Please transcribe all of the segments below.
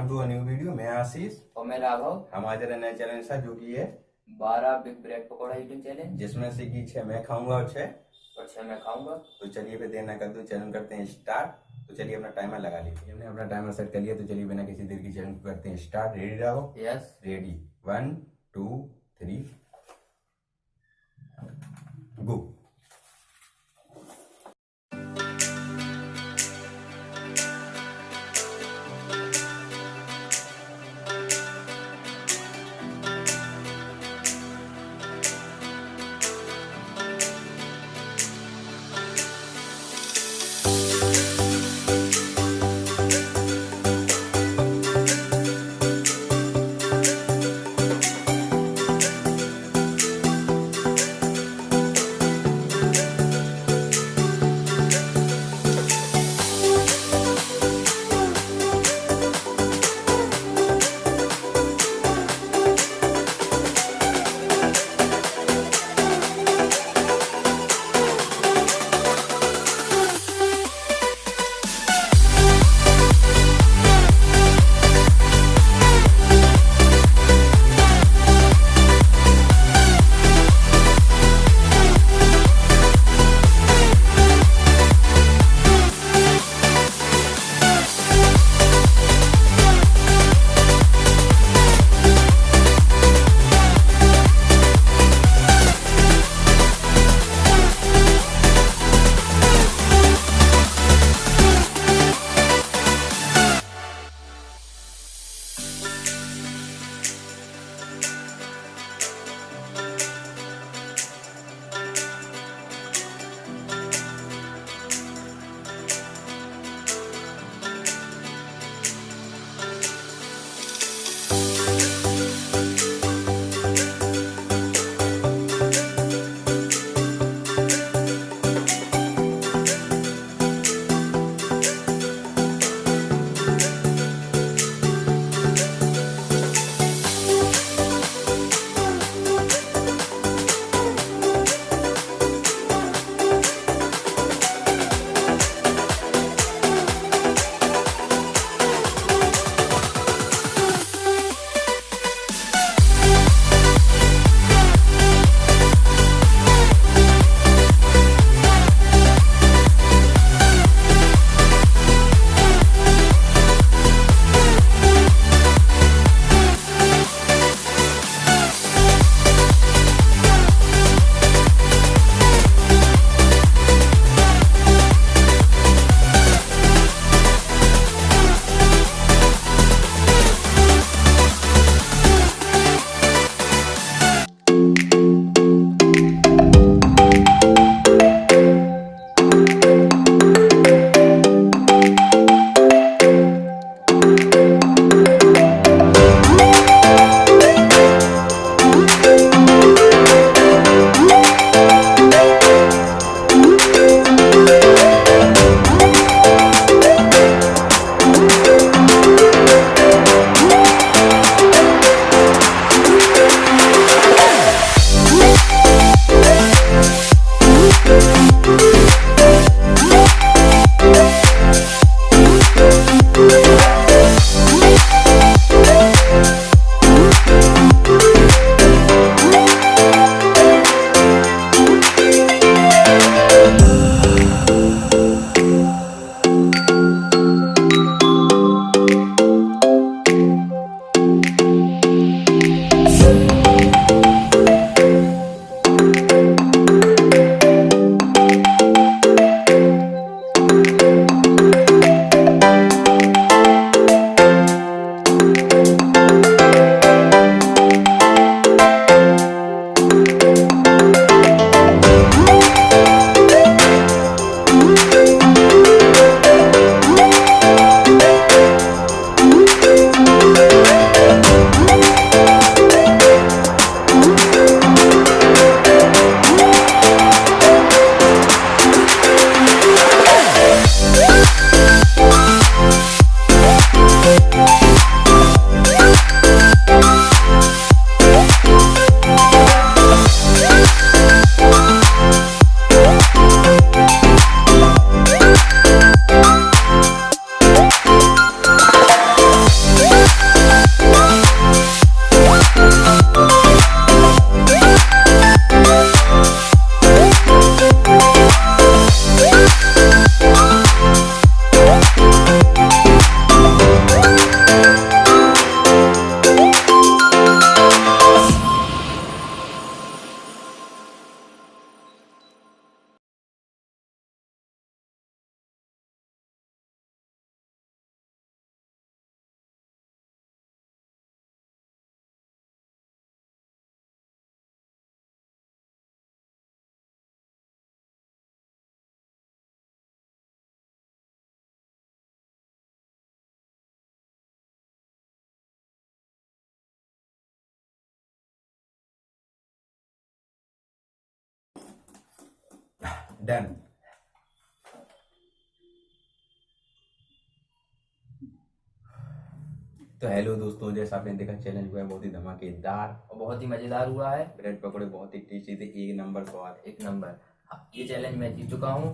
To a new video. मैं आशीष और मैं राघव। हम आज नए चैलेंज था जो कि है 12 big bread pakora eating challenge, जिसमें से कि 6 मैं खाऊंगा और 6 मैं खाऊंगा। तो चलिए फिर देर ना कर दो, चैलेंज करते हैं स्टार्ट। तो चलिए अपना टाइमर लगा लीजिए। हमने अपना टाइमर सेट कर लिया, तो चलिए बिना किसी देर की चैलेंज करते हैं स्टार्ट। रेडी रहो? यस। रेडी, 1 2 3 गो। डन। तो हेलो दोस्तों, जैसा आपने देखा चैलेंज हुआ है बहुत ही धमाकेदार और बहुत ही मजेदार हुआ है। ब्रेड पकौड़े बहुत ही टेस्टी थे, एक नंबर स्वाद। एक नंबर। हाँ, ये चैलेंज मैं जीत चुका हूँ।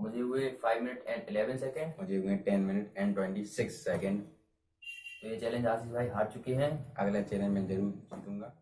मुझे हुए 5 मिनट एंड 11 सेकेंड। मुझे हुए 10 मिनट एंड 26 सेकेंड। तो ये चैलेंज आशीष भाई हार चुके हैं। अगला चैलेंज मैं जरूर जीतूंगा।